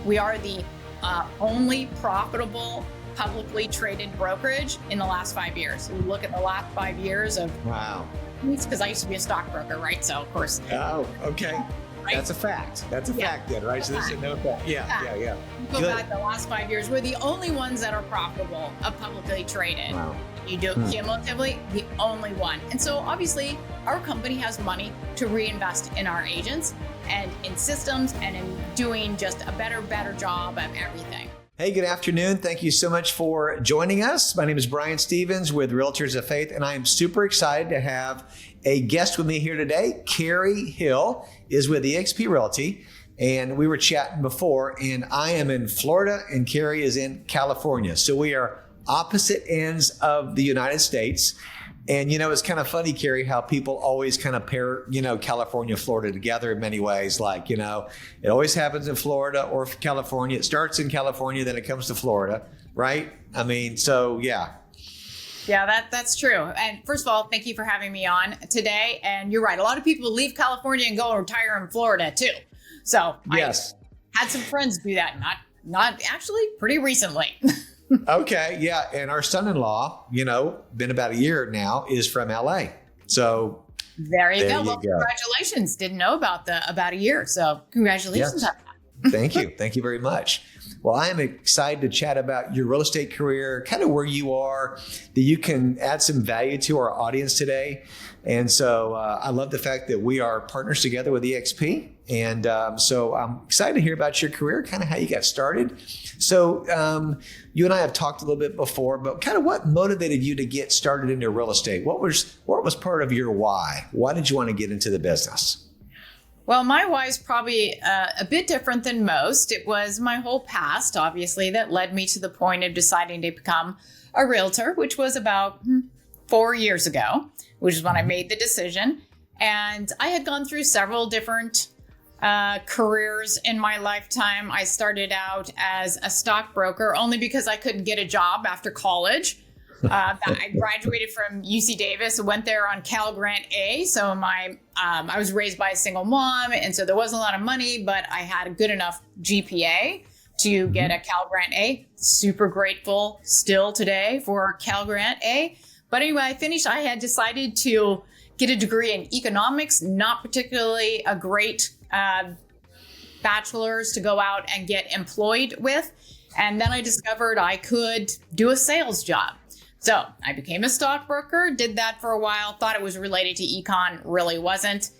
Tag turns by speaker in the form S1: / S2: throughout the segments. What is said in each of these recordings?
S1: We are the only profitable publicly traded brokerage in the last 5 years. We look at the last 5 years of
S2: Wow.
S1: because I used to be a stockbroker, right? So of course.
S2: Oh, okay.
S1: Right?
S2: That's a fact. That's a fact then, right? So this is no fact. Yeah.
S1: Go back the last 5 years, we're the only ones that are profitable of publicly traded.
S2: Wow.
S1: You do it cumulatively, the only one. And so obviously our company has money to reinvest in our agents and in systems and in doing just a better job of everything.
S2: Hey, good afternoon. Thank you so much for joining us. My name is Brian Stevens with Realtors of Faith, and I am super excited to have a guest with me here today. Karrie Hill is with eXp Realty, and we were chatting before, and I am in Florida and Karrie is in California. So we are opposite ends of the United States. And, it's kind of funny, Karrie, how people always kind of pair, California, Florida together in many ways. Like, it always happens in Florida or California. It starts in California, then it comes to Florida, right? I mean, so yeah.
S1: Yeah, that's true. And first of all, thank you for having me on today. And you're right. A lot of people leave California and go retire in Florida too. So
S2: yes.
S1: I had some friends do that, not actually pretty recently.
S2: Okay. Yeah. And our son-in-law, been about a year now, is from LA. So
S1: there you go. Well, congratulations. Didn't know about a year. So congratulations on that.
S2: Thank you. Thank you very much. Well, I am excited to chat about your real estate career, kind of where you are, that you can add some value to our audience today. And so I love the fact that we are partners together with eXp. And so I'm excited to hear about your career, kind of how you got started. So you and I have talked a little bit before, but kind of what motivated you to get started into real estate? What was part of your why? Why did you want to get into the business?
S1: Well, my why is probably a bit different than most. It was my whole past, obviously, that led me to the point of deciding to become a realtor, which was about 4 years ago, which is when I made the decision. And I had gone through several different careers in my lifetime. I started out as a stockbroker only because I couldn't get a job after college. I graduated from UC Davis and went there on Cal Grant A. So I was raised by a single mom, and so there wasn't a lot of money, but I had a good enough GPA to get a Cal Grant A. Super grateful still today for Cal Grant A. But anyway, I had decided to get a degree in economics, not particularly a great bachelor's to go out and get employed with. And then I discovered I could do a sales job. So I became a stockbroker, did that for a while, thought it was related to econ, really wasn't.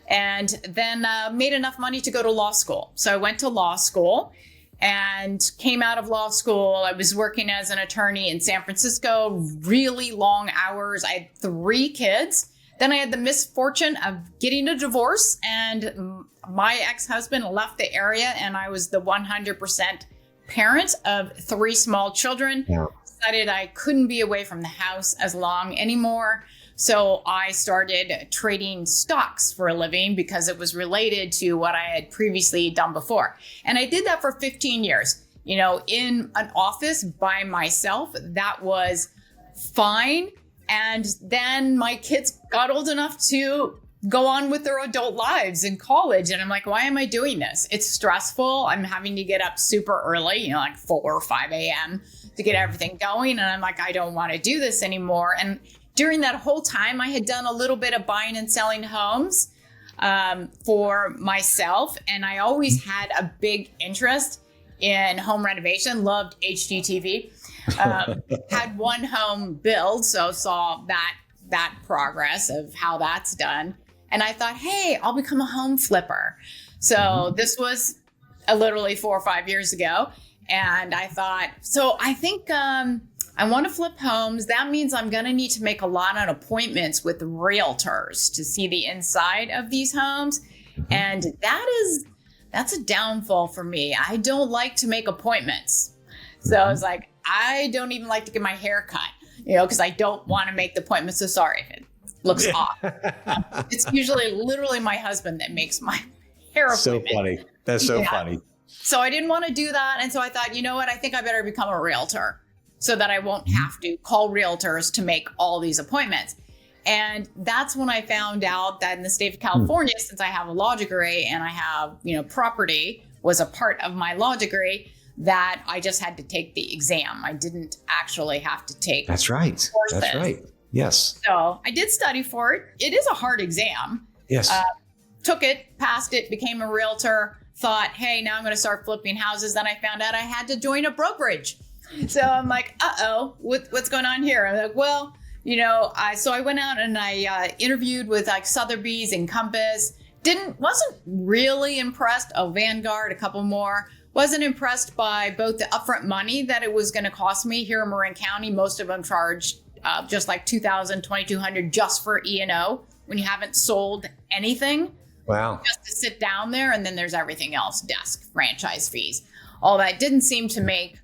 S1: And then made enough money to go to law school. So I went to law school and came out of law school. I was working as an attorney in San Francisco, really long hours. I had 3 kids. Then I had the misfortune of getting a divorce, and my ex-husband left the area, and I was the 100% parent of 3 small children. Yeah. Decided I couldn't be away from the house as long anymore. So I started trading stocks for a living because it was related to what I had previously done before. And I did that for 15 years. In an office by myself, that was fine. And then my kids got old enough to go on with their adult lives in college. And I'm like, why am I doing this? It's stressful. I'm having to get up super early, like 4 or 5 a.m. to get everything going. And I'm like, I don't want to do this anymore. And during that whole time, I had done a little bit of buying and selling homes for myself. And I always had a big interest in home renovation, loved HGTV. Had one home build, so saw that progress of how that's done. And I thought, hey, I'll become a home flipper. So this was literally 4 or 5 years ago. And I thought, so I think I want to flip homes. That means I'm going to need to make a lot of appointments with realtors to see the inside of these homes. And that's a downfall for me. I don't like to make appointments. So I was like, I don't even like to get my hair cut, because I don't want to make the appointment. So sorry if it looks off. It's usually literally my husband that makes my hair appointment.
S2: So funny. That's so funny.
S1: So I didn't want to do that. And so I thought, you know what? I think I better become a realtor so that I won't have to call realtors to make all these appointments. And that's when I found out that in the state of California, since I have a law degree and I have, property, was a part of my law degree that I just had to take the exam. I didn't actually have to take
S2: That's right.
S1: courses.
S2: That's right. Yes.
S1: So I did study for it. It is a hard exam.
S2: Yes.
S1: Took it, passed it, became a realtor, thought, hey, now I'm going to start flipping houses. Then I found out I had to join a brokerage. So I'm like, what's going on here? I'm like, well, so I went out and I interviewed with like Sotheby's and Compass. Wasn't really impressed. Oh, Vanguard, a couple more. Wasn't impressed by both the upfront money that it was going to cost me here in Marin County. Most of them charged just like $2,000, $2,200 just for E&O when you haven't sold anything.
S2: Wow.
S1: Just to sit down there, and then there's everything else, desk, franchise fees. All that didn't seem to make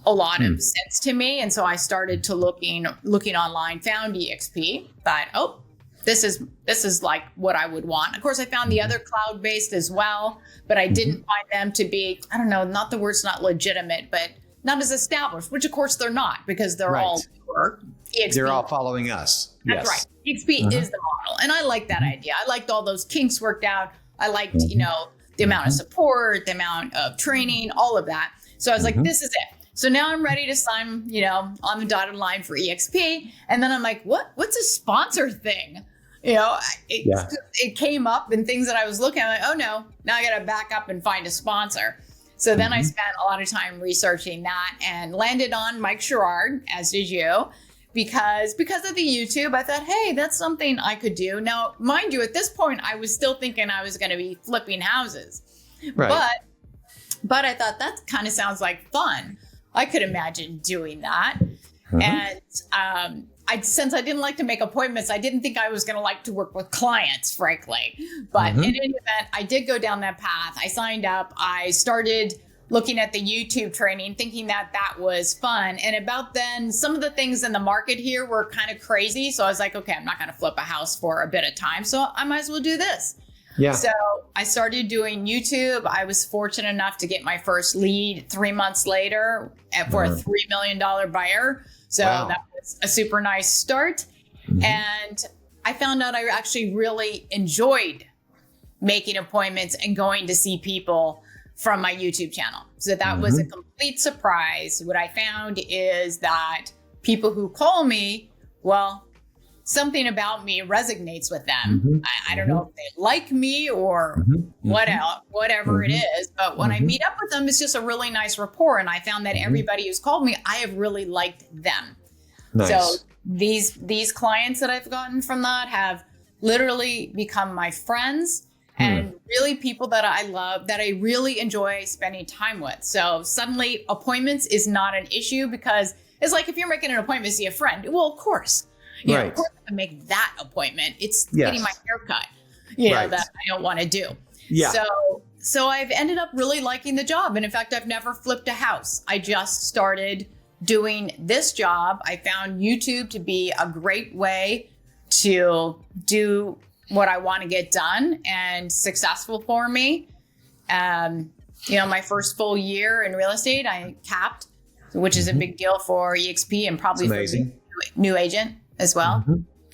S1: a lot of sense to me. And so I started to looking online, found EXP, thought, this is like what I would want. Of course, I found the other cloud-based as well, but I didn't find them to be, I don't know, not the word's not legitimate, but not as established, which of course they're not, because they're all newer. EXP.
S2: They're all following us.
S1: That's right. EXP is the model. And I like that idea. I liked all those kinks worked out. I liked, the amount of support, the amount of training, all of that. So I was like, this is it. So now I'm ready to sign, on the dotted line for EXP. And then I'm like, what's a sponsor thing? It came up in things that I was looking at. I'm like, oh no, now I got to back up and find a sponsor. So then I spent a lot of time researching that and landed on Mike Sherrard, as did you, because of the YouTube. I thought, hey, that's something I could do. Now, mind you, at this point, I was still thinking I was going to be flipping houses. Right. But I thought that kind of sounds like fun. I could imagine doing that. And since I didn't like to make appointments, I didn't think I was going to like to work with clients, frankly. But in any event, I did go down that path. I signed up. I started looking at the YouTube training, thinking that was fun. And about then, some of the things in the market here were kind of crazy. So I was like, okay, I'm not going to flip a house for a bit of time. So I might as well do this. Yeah. So I started doing YouTube. I was fortunate enough to get my first lead 3 months later for a $3 million buyer. So that was a super nice start. And I found out I actually really enjoyed making appointments and going to see people from my YouTube channel. So that was a complete surprise. What I found is that people who call me, well, something about me resonates with them. I don't know if they like me or whatever it is, but when I meet up with them, it's just a really nice rapport. And I found that everybody who's called me, I have really liked them. Nice. So these clients that I've gotten from that have literally become my friends and really people that I love, that I really enjoy spending time with. So suddenly appointments is not an issue, because it's like if you're making an appointment to see a friend, well, of course. Of course I can make that appointment. It's getting my haircut, that I don't want to do. Yeah. So I've ended up really liking the job. And in fact, I've never flipped a house. I just started doing this job. I found YouTube to be a great way to do what I want to get done and successful for me. My first full year in real estate, I capped, which is a big deal for EXP and probably for a new agent as well.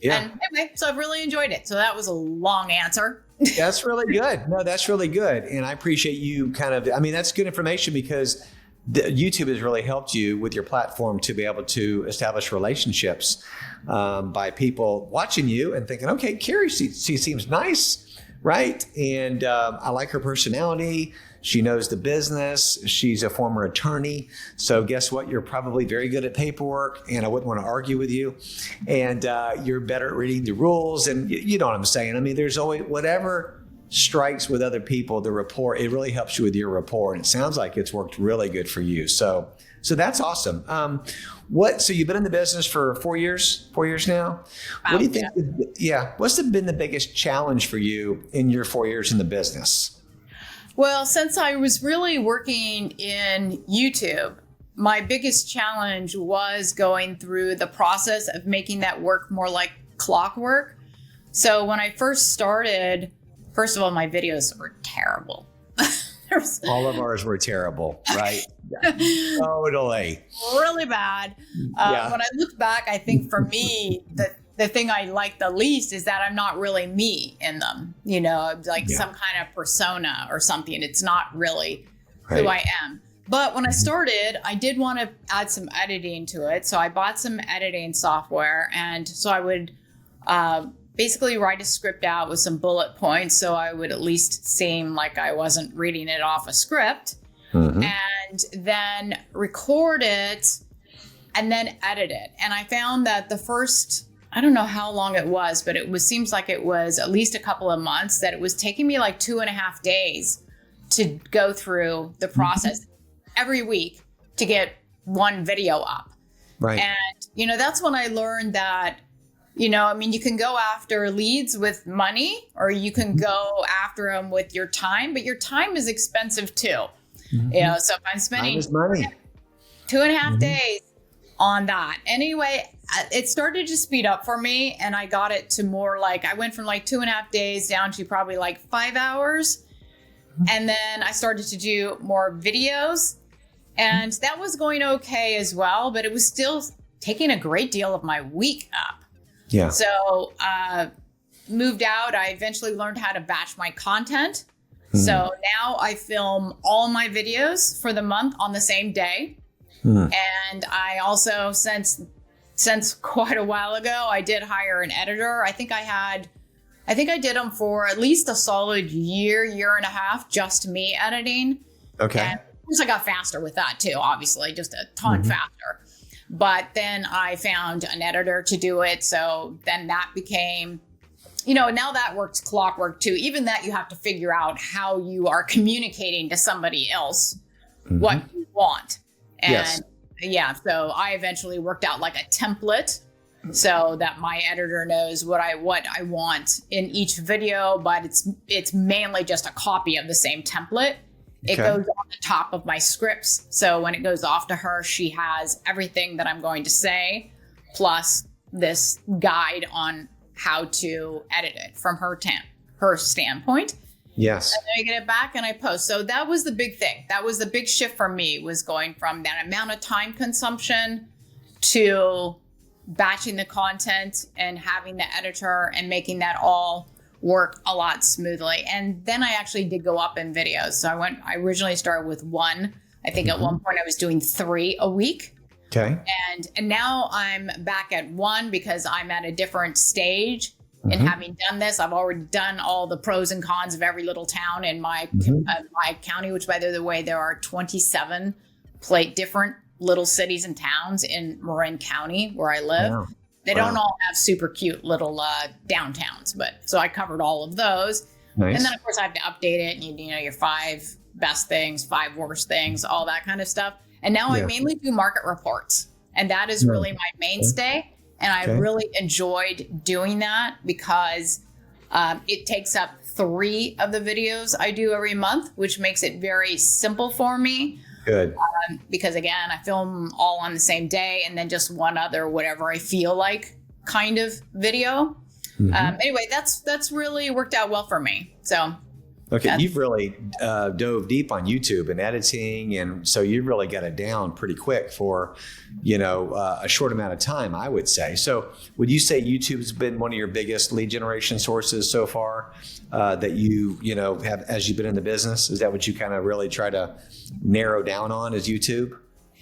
S1: Yeah. And anyway, so I've really enjoyed it. So that was a long answer.
S2: That's really good. No, that's really good. And I appreciate you that's good information, because YouTube has really helped you with your platform to be able to establish relationships by people watching you and thinking, okay, Karrie, she seems nice, right? And I like her personality. She knows the business. She's a former attorney. So guess what? You're probably very good at paperwork, and I wouldn't want to argue with you. And you're better at reading the rules. And you know what I'm saying? I mean, there's always whatever strikes with other people, the rapport, it really helps you with your rapport. And it sounds like it's worked really good for you. So that's awesome. So you've been in the business for 4 years now. What do you think? What's been the biggest challenge for you in your 4 years in the business?
S1: Well, since I was really working in YouTube, my biggest challenge was going through the process of making that work more like clockwork. So when I first started, first of all, my videos were terrible.
S2: All of ours were terrible, right? Yeah. Totally. Really
S1: bad. When I look back, I think for me, the thing I like the least is that I'm not really me in them, some kind of persona or something. It's not really who I am. But when I started, I did want to add some editing to it. So I bought some editing software. And so I would basically write a script out with some bullet points. So I would at least seem like I wasn't reading it off a script. And then record it and then edit it. And I found that the first, I don't know how long it was, but seems like it was at least a couple of months, that it was taking me like 2.5 days to go through the process every week to get one video up.
S2: Right.
S1: And, that's when I learned that, you can go after leads with money, or you can go after them with your time, but your time is expensive too. So if I'm spending 2.5 days on that. Anyway, it started to speed up for me, and I got it to more like, I went from like 2.5 days down to probably like 5 hours. And then I started to do more videos, and that was going okay as well, but it was still taking a great deal of my week up.
S2: Yeah.
S1: So, moved out. I eventually learned how to batch my content. So now I film all my videos for the month on the same day. And I also, since quite a while ago, I did hire an editor. I think I did them for at least a solid year and a half, just me editing.
S2: Okay.
S1: And of course I got faster with that too, obviously, just a ton faster. But then I found an editor to do it. So then that became, now that works clockwork too. Even that, you have to figure out how you are communicating to somebody else what you want. And so I eventually worked out like a template so that my editor knows what I want in each video, but it's mainly just a copy of the same template. It goes on the top of my scripts. So when it goes off to her, she has everything that I'm going to say, plus this guide on how to edit it from her standpoint.
S2: Yes.
S1: And then I get it back and I post. So that was the big thing. That was the big shift for me, was going from that amount of time consumption to batching the content and having the editor and making that all work a lot smoothly. And then I actually did go up in videos. So I originally started with one. I think at one point I was doing 3 a week.
S2: Okay.
S1: And now I'm back at 1 because I'm at a different stage. And having done this, I've already done all the pros and cons of every little town in my county, which, by the way, there are 27 different little cities and towns in Marin County where I live. Wow. They don't all have super cute little downtowns, but so I covered all of those. Nice. And then, of course, I have to update it. And your 5 best things, 5 worst things, all that kind of stuff. And now I mainly do market reports, and that is really my mainstay. And I really enjoyed doing that because it takes up 3 of the videos I do every month, which makes it very simple for me.
S2: Good.
S1: Because again, I film all on the same day, and then just one other, whatever I feel like kind of video. Anyway, that's really worked out well for me. So.
S2: Okay, you've really dove deep on YouTube and editing, and so you really got it down pretty quick for, a short amount of time, I would say. So would you say YouTube's been one of your biggest lead generation sources so far that you have as you've been in the business? Is that what you kind of really try to narrow down on, is YouTube?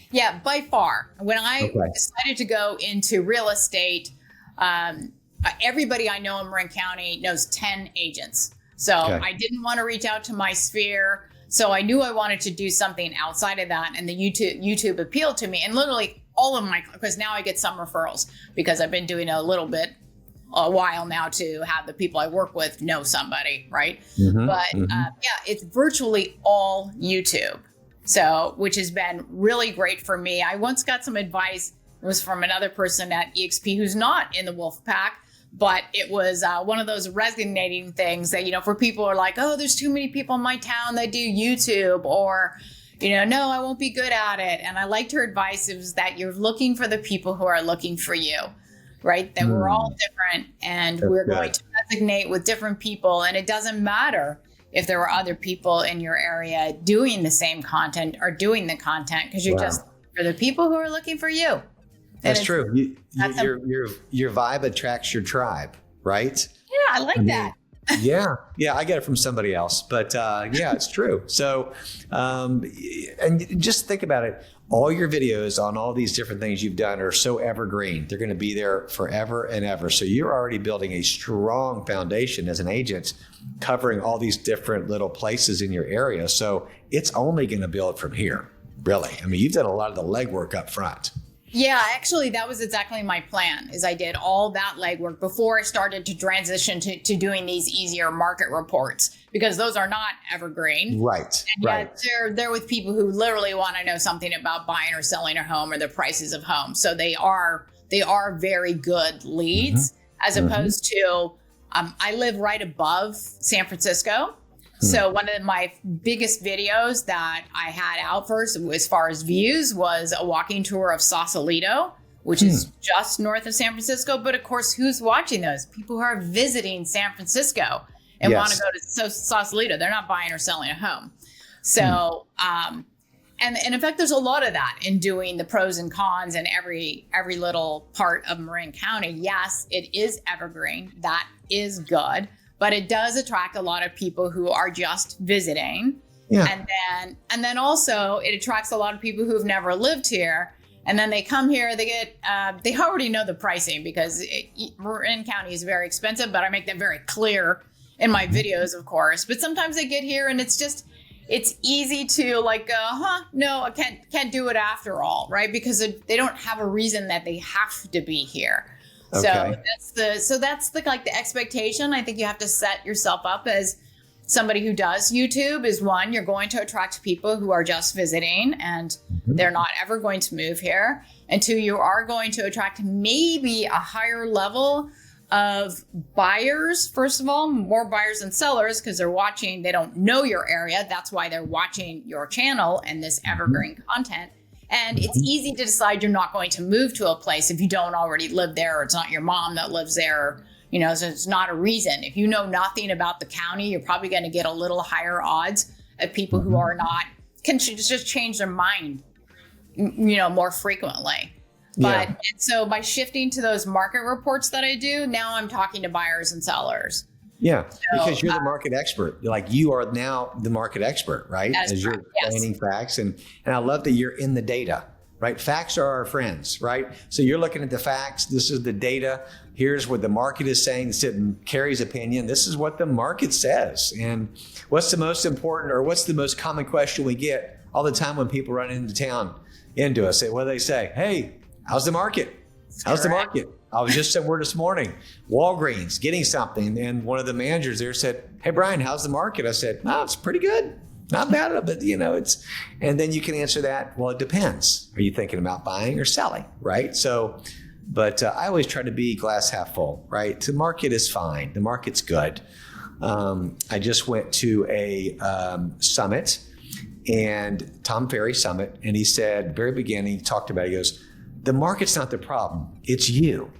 S1: Yeah, by far. When I decided to go into real estate, everybody I know in Marin County knows 10 agents. So I didn't want to reach out to my sphere. So I knew I wanted to do something outside of that. And the YouTube appealed to me. And literally all of because now I get some referrals because I've been doing a while now to have the people I work with know somebody, right? It's virtually all YouTube. So, which has been really great for me. I once got some advice. It was from another person at EXP who's not in the Wolf Pack. But it was one of those resonating things that, for people who are like, oh, there's too many people in my town that do YouTube, or, no, I won't be good at it. And I liked her advice. It was that you're looking for the people who are looking for you, right? That we're all different, and we're going to resonate with different people. And it doesn't matter if there are other people in your area doing the same content or doing the content, because you're just for the people who are looking for you.
S2: That's true. Your vibe attracts your tribe, right?
S1: Yeah, I like that.
S2: Yeah. Yeah. I get it from somebody else, but yeah, it's true. So, and just think about it. All your videos on all these different things you've done are so evergreen. They're going to be there forever and ever. So you're already building a strong foundation as an agent, covering all these different little places in your area. So it's only going to build from here, really. I mean, you've done a lot of the legwork up front.
S1: Yeah, actually, that was exactly my plan. Is I did all that legwork before I started to transition to doing these easier market reports, because those are not evergreen.
S2: Right.
S1: And yet they're with people who literally want to know something about buying or selling a home or the prices of homes. So they are very good leads, as opposed to I live right above San Francisco. So one of my biggest videos that I had out first, as far as views, was a walking tour of Sausalito, which is just north of San Francisco. But of course, who's watching those? People who are visiting San Francisco and want to go to Sausalito. They're not buying or selling a home. So, and in fact, there's a lot of that in doing the pros and cons in every little part of Marin County. Yes, it is evergreen. That is good. But it does attract a lot of people who are just visiting. Yeah. And then also it attracts a lot of people who've never lived here. And then they come here, they already know the pricing, because Marin County is very expensive, but I make that very clear in my videos, of course. But sometimes they get here and it's easy to like, no, I can't do it after all, right? Because they don't have a reason that they have to be here. Okay. So that's the expectation. I think you have to set yourself up as somebody who does YouTube. Is one, you're going to attract people who are just visiting and they're not ever going to move here. And two, you are going to attract maybe a higher level of buyers. First of all, more buyers than sellers, because they're watching, they don't know your area. That's why they're watching your channel and this evergreen content. And it's easy to decide you're not going to move to a place if you don't already live there, or it's not your mom that lives there, so it's not a reason. If you know nothing about the county, you're probably going to get a little higher odds of people who are not, can just change their mind, more frequently. But so by shifting to those market reports that I do, now I'm talking to buyers and sellers.
S2: Yeah, so, because you're the market expert. You are now the market expert, right? As you're explaining facts. And I love that you're in the data, right? Facts are our friends, right? So you're looking at the facts. This is the data. Here's what the market is saying. It's in Karrie's opinion. This is what the market says. And what's the most important, or what's the most common question we get all the time when people run into us? What do they say? Hey, how's the market? How's the market? I was just somewhere this morning, Walgreens, getting something. And one of the managers there said, hey, Brian, how's the market? I said, no, it's pretty good. Not bad, but it's, and then you can answer that. Well, it depends. Are you thinking about buying or selling? Right. So, but I always try to be glass half full, right? The market is fine. The market's good. I just went to a summit, and Tom Ferry summit. And he said, very beginning, he talked about, he goes, the market's not the problem. It's you.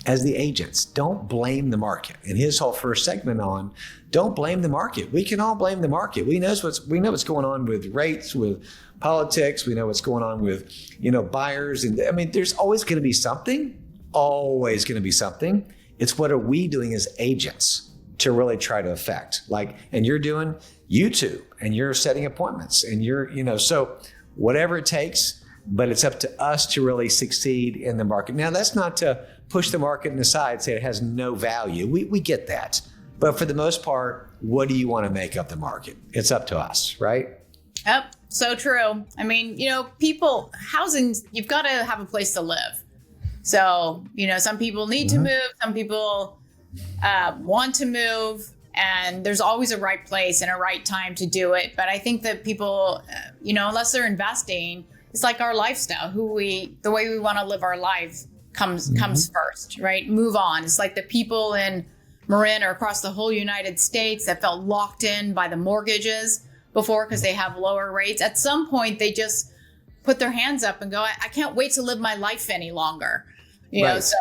S2: As the agents, don't blame the market. And his whole first segment on, don't blame the market. We can all blame the market. We know what's going on with rates, with politics. We know what's going on with, buyers. And I mean, there's always going to be something. Always going to be something. It's what are we doing as agents to really try to affect? And you're doing YouTube, and you're setting appointments, and you're, so whatever it takes. But it's up to us to really succeed in the market. Now, that's not to push the market in the side, say it has no value. We get that. But for the most part, what do you want to make of the market? It's up to us, right?
S1: Yep, so true. I mean, housing, you've got to have a place to live. So, some people need to move. Some people want to move. And there's always a right place and a right time to do it. But I think that people, unless they're investing, it's like our lifestyle, the way we want to live our life comes first, right? Move on. It's like the people in Marin or across the whole United States that felt locked in by the mortgages before because they have lower rates. At some point, they just put their hands up and go, I can't wait to live my life any longer. So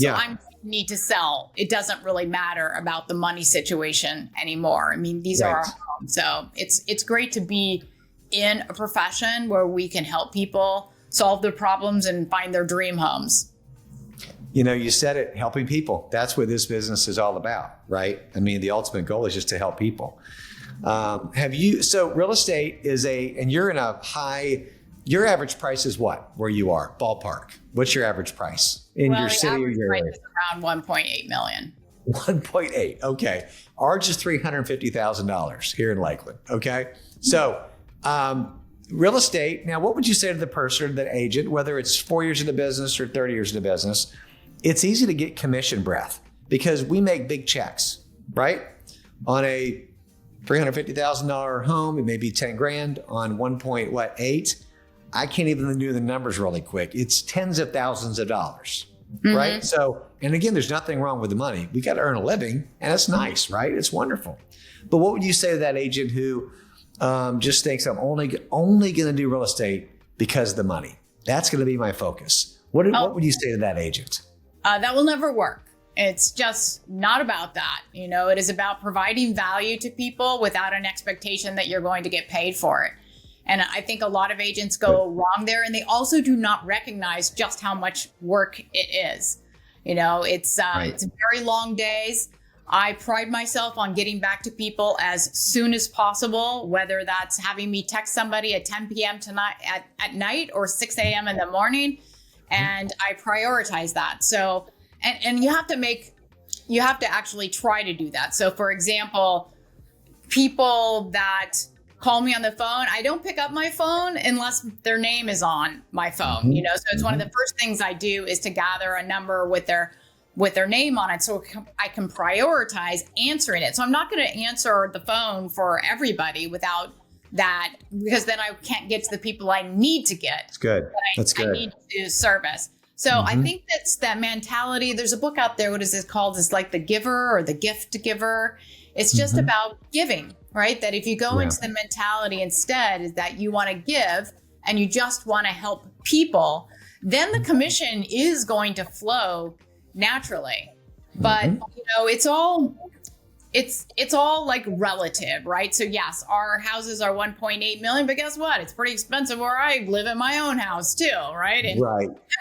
S1: I need to sell. It doesn't really matter about the money situation anymore. I mean, these are our homes. So it's great to be in a profession where we can help people solve their problems and find their dream homes.
S2: You said it, helping people. That's what this business is all about, right? I mean, the ultimate goal is just to help people. So real estate and you're in your average price is what, where you are, ballpark? What's your average price in your city or your area?
S1: Price is around 1.8 million.
S2: 1.8. Okay. Ours is $350,000 here in Lakeland. Okay. So, real estate. Now, what would you say to the person, the agent, whether it's 4 years in the business or 30 years in the business? It's easy to get commission breath because we make big checks, right? On a $350,000 home, it may be 10 grand. On 1.8, I can't even do the numbers really quick. It's tens of thousands of dollars, right? So, and again, there's nothing wrong with the money. We got to earn a living, and it's nice, right? It's wonderful. But what would you say to that agent who just thinks I'm only going to do real estate because of the money? That's going to be my focus. What would you say to that agent?
S1: That will never work. It's just not about that. It is about providing value to people without an expectation that you're going to get paid for it. And I think a lot of agents go wrong there, and they also do not recognize just how much work it is. It's very long days. I pride myself on getting back to people as soon as possible, whether that's having me text somebody at 10 p.m. tonight at night or 6 a.m. in the morning. And I prioritize that. So, and you have to actually try to do that. So for example, people that call me on the phone, I don't pick up my phone unless their name is on my phone, so it's one of the first things I do is to gather a number with their name on it so I can prioritize answering it. So I'm not going to answer the phone for everybody without that, because then I can't get to the people I need to get.
S2: That's good.
S1: I need to service. So I think that's that mentality. There's a book out there. What is it called? It's like The Giver or The Gift Giver. It's just about giving, right? That if you go into the mentality instead is that you want to give and you just want to help people, then the commission is going to flow naturally. But it's all like relative, right? So yes, our houses are 1.8 million, but guess what? It's pretty expensive where I live in my own house too, right? And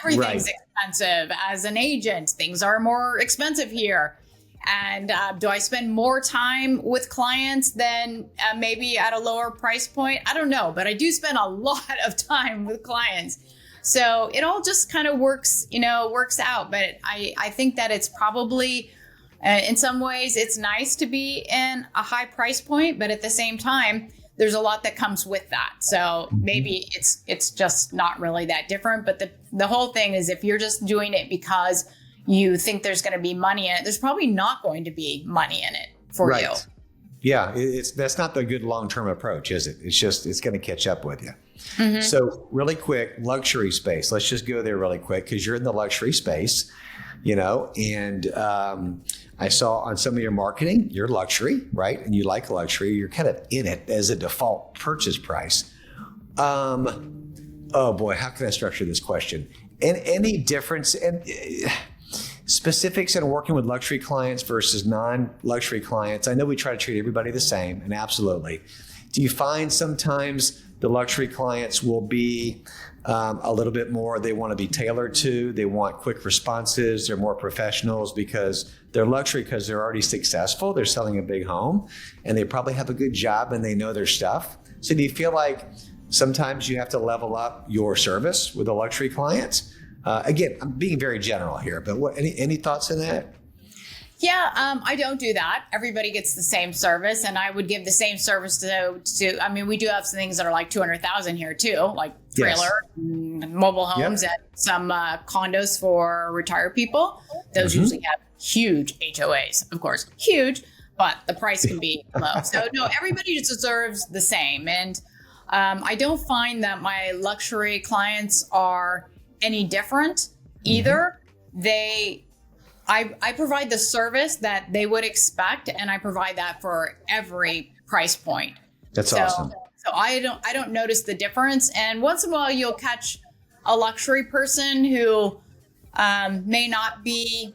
S1: everything's expensive. As an agent, things are more expensive here. And do I spend more time with clients than maybe at a lower price point? I don't know, but I do spend a lot of time with clients. So it all just kind of works out. But I think that it's probably, in some ways, it's nice to be in a high price point, but at the same time, there's a lot that comes with that. So maybe it's just not really that different. But the whole thing is if you're just doing it because you think there's going to be money in it, there's probably not going to be money in it for you.
S2: Yeah, that's not the good long-term approach, is it? It's going to catch up with you. So really quick, luxury space. Let's just go there really quick because you're in the luxury space, and I saw on some of your marketing, you're luxury, right? And you like luxury. You're kind of in it as a default purchase price. Oh boy, how can I structure this question? And any difference and specifics in working with luxury clients versus non-luxury clients? I know we try to treat everybody the same, and absolutely. Do you find sometimes the luxury clients will be a little bit more, they want to be tailored to, they want quick responses, they're more professionals because they're luxury because they're already successful, they're selling a big home, and they probably have a good job and they know their stuff. So do you feel like sometimes you have to level up your service with the luxury clients? Again, I'm being very general here, but any thoughts on that?
S1: Yeah, I don't do that. Everybody gets the same service, and I would give the same service to. I mean, we do have some things that are like 200,000 here too, like trailer, mobile homes, and some condos for retired people. Those usually have huge HOAs, of course, huge, but the price can be low. So no, everybody deserves the same, and I don't find that my luxury clients are any different either. I provide the service that they would expect, and I provide that for every price point.
S2: That's awesome.
S1: So I don't notice the difference. And once in a while, you'll catch a luxury person who may not be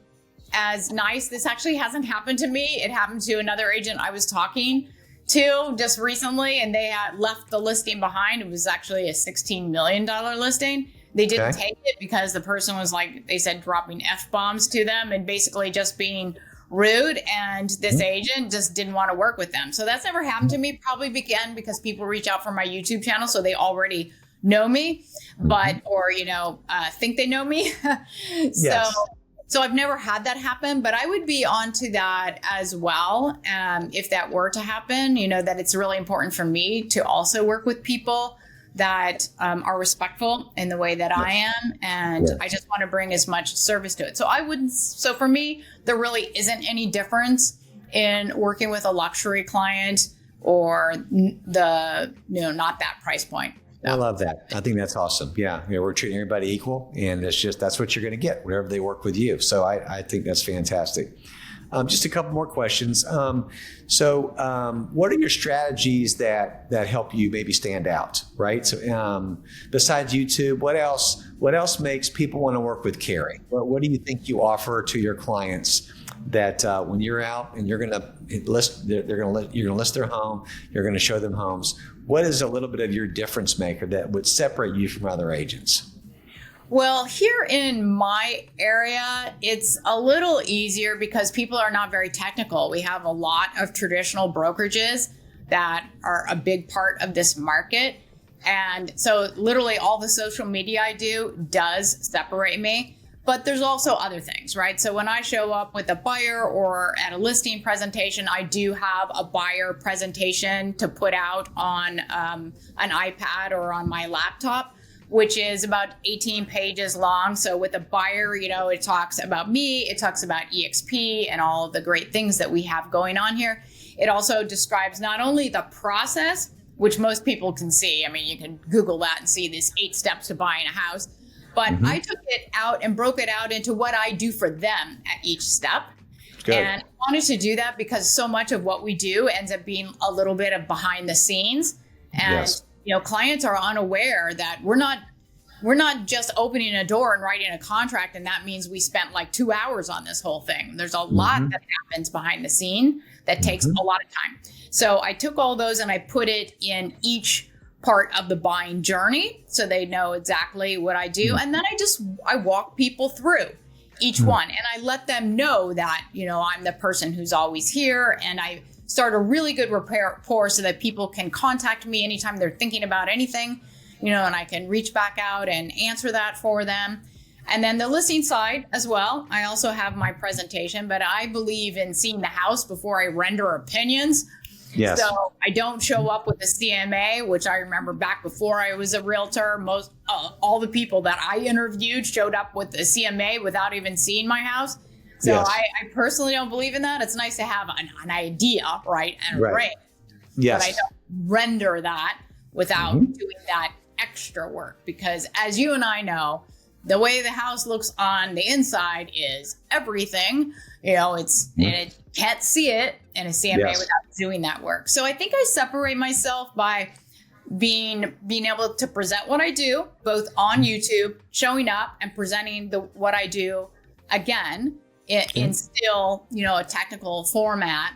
S1: as nice. This actually hasn't happened to me. It happened to another agent I was talking to just recently, and they had left the listing behind. It was actually a $16 million listing. They didn't take it because the person was like, they said, dropping F-bombs to them and basically just being rude. And this agent just didn't want to work with them. So that's never happened to me. Probably began because people reach out from my YouTube channel. So they already know me, but, or, think they know me.
S2: Yes.
S1: So I've never had that happen, but I would be onto that as well. If that were to happen, that it's really important for me to also work with people that are respectful in the way that I am. And I just want to bring as much service to it. So for me, there really isn't any difference in working with a luxury client or not that price point.
S2: I love that. I think that's awesome. Yeah. We're treating everybody equal, and that's what you're going to get whenever they work with you. So I think that's fantastic. Just a couple more questions. So what are your strategies that help you maybe stand out, right? So besides YouTube, what else makes people want to work with Karrie? What do you think you offer to your clients that when you're out and you're going to list, you're going to list their home, you're going to show them homes? What is a little bit of your difference maker that would separate you from other agents?
S1: Well, here in my area, it's a little easier because people are not very technical. We have a lot of traditional brokerages that are a big part of this market. And so literally all the social media I do does separate me. But there's also other things, right? So when I show up with a buyer or at a listing presentation, I do have a buyer presentation to put out on an iPad or on my laptop, which is about 18 pages long. So with a buyer, it talks about me, it talks about EXP and all of the great things that we have going on here. It also describes not only the process, which most people can see. I mean, you can Google that and see these 8 steps to buying a house. But I took it out and broke it out into what I do for them at each step. Good. And I wanted to do that because so much of what we do ends up being a little bit of behind the scenes. And, clients are unaware that we're not just opening a door and writing a contract. And that means we spent like 2 hours on this whole thing. There's a lot that happens behind the scene that takes a lot of time. So I took all those and I put it in each part of the buying journey so they know exactly what I do. And then I walk people through each one and I let them know that, I'm the person who's always here, and I start a really good rapport so that people can contact me anytime they're thinking about anything, and I can reach back out and answer that for them. And then the listing side as well, I also have my presentation, but I believe in seeing the house before I render opinions.
S2: Yes.
S1: So I don't show up with a CMA, which I remember back before I was a realtor, all the people that I interviewed showed up with a CMA without even seeing my house. So I personally don't believe in that. It's nice to have an idea, right? And a range.
S2: Yes.
S1: But I don't render that without doing that extra work, because as you and I know, the way the house looks on the inside is everything. It can't see it in a CMA without doing that work. So I think I separate myself by being able to present what I do, both on YouTube, showing up and presenting what I do again in still, a technical format.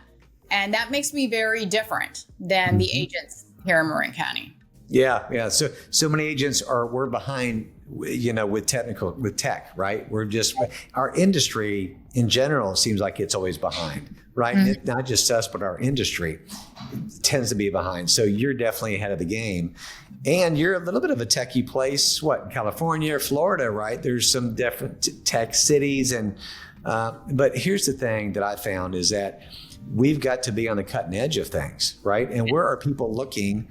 S1: And that makes me very different than the agents here in Marin County.
S2: Yeah. So many agents we're behind, with tech, right? Our industry in general seems like it's always behind, right? It's not just us, but our industry tends to be behind. So you're definitely ahead of the game, and you're a little bit of a techie place. What, California or Florida, right? There's some different tech cities, but here's the thing that I found is that we've got to be on the cutting edge of things, right? And where are people looking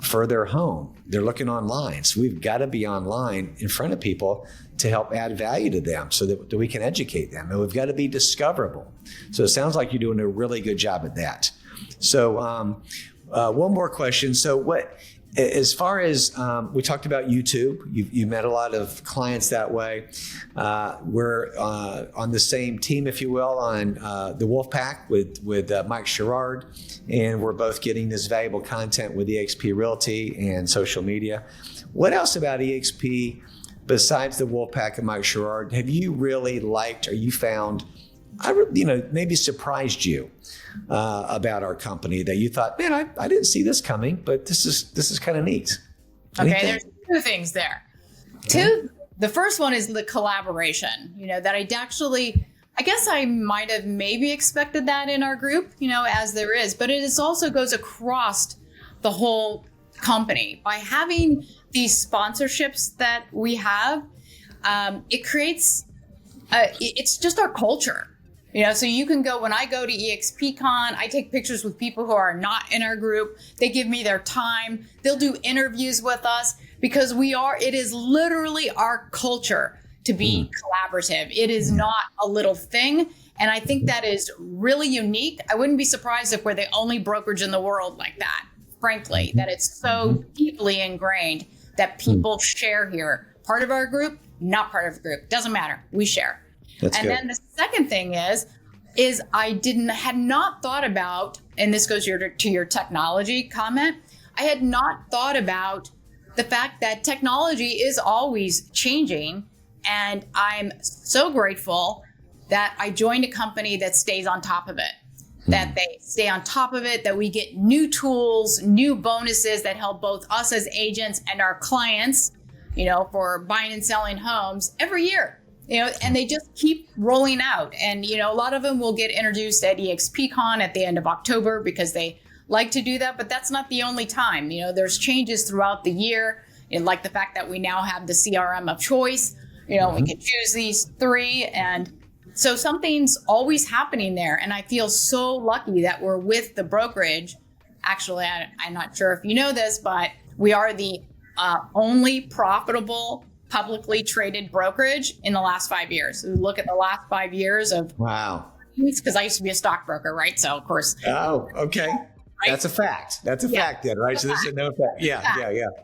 S2: for their home? They're looking online. So we've got to be online in front of people to help add value to them so that we can educate them. And we've got to be discoverable. So it sounds like you're doing a really good job at that. So one more question. So as far as we talked about YouTube, you met a lot of clients that way. We're on the same team, if you will, on the Wolfpack with Mike Sherrard, and we're both getting this valuable content with EXP Realty and social media. What else about EXP besides the Wolfpack and Mike Sherrard have you really liked, or you found, maybe surprised you about our company that you thought, man, I didn't see this coming, but this is kind of neat?
S1: Okay, there's 2 things there. Two, the first one is the collaboration, that I guess I might have maybe expected that in our group, as there is, but also goes across the whole company. By having these sponsorships that we have, it creates, it's just our culture. So you can go, when I go to EXPCon, I take pictures with people who are not in our group. They give me their time. They'll do interviews with us because it is literally our culture to be collaborative. It is not a little thing. And I think that is really unique. I wouldn't be surprised if we're the only brokerage in the world like that, frankly, that it's so deeply ingrained that people share here. Part of our group, not part of the group. Doesn't matter. We share.
S2: That's
S1: and
S2: good.
S1: Then the second thing is I had not thought about, and this goes to your technology comment, I had not thought about the fact that technology is always changing. And I'm so grateful that I joined a company that stays on top of it, that they stay on top of it, that we get new tools, new bonuses that help both us as agents and our clients, for buying and selling homes every year. And they just keep rolling out. And, a lot of them will get introduced at EXPCon at the end of October because they like to do that. But that's not the only time. There's changes throughout the year, like the fact that we now have the CRM of choice. We can choose these 3. And so something's always happening there. And I feel so lucky that we're with the brokerage. Actually, I'm not sure if you know this, but we are the only profitable publicly traded brokerage in the last 5 years. So we look at the last 5 years of because I used to be a stockbroker, right? So of course.
S2: Oh, okay. Right? That's a fact. That's a fact then, right? So this is no fact. Yeah.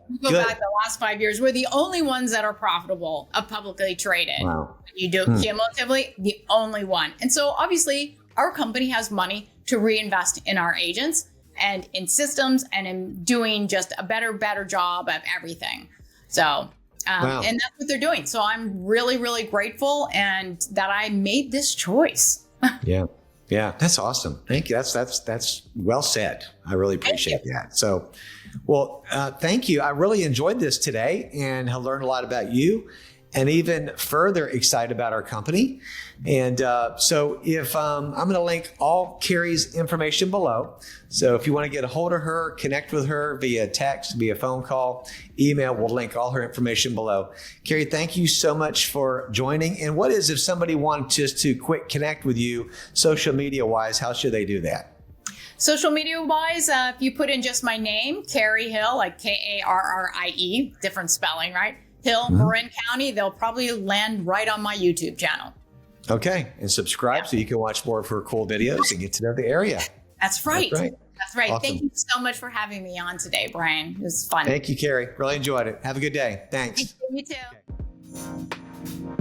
S1: We go back the last 5 years. We're the only ones that are profitable of publicly traded.
S2: Wow.
S1: You do it cumulatively, the only one. And so obviously our company has money to reinvest in our agents and in systems and in doing just a better job of everything. So and that's what they're doing. So I'm really, really grateful and that I made this choice.
S2: Yeah. That's awesome. Thank you. That's well said. I really appreciate that. So, well, thank you. I really enjoyed this today and have learned a lot about you and even further excited about our company. And so if I'm going to link all Karrie's information below. So if you want to get a hold of her, connect with her via text, via phone call, email, we'll link all her information below. Karrie, thank you so much for joining. And what is, if somebody wanted just to quick connect with you social media wise, how should they do that?
S1: Social media wise, if you put in just my name, Karrie Hill, like Karrie, different spelling, right? Hill, Marin County, they'll probably land right on my YouTube channel.
S2: Okay. And subscribe so you can watch more of her cool videos and get to know the area.
S1: That's right. That's right.
S2: Awesome.
S1: Thank you so much for having me on today, Brian. It was fun.
S2: Thank you, Karrie. Really enjoyed it. Have a good day. Thanks.
S1: You too.
S2: Okay.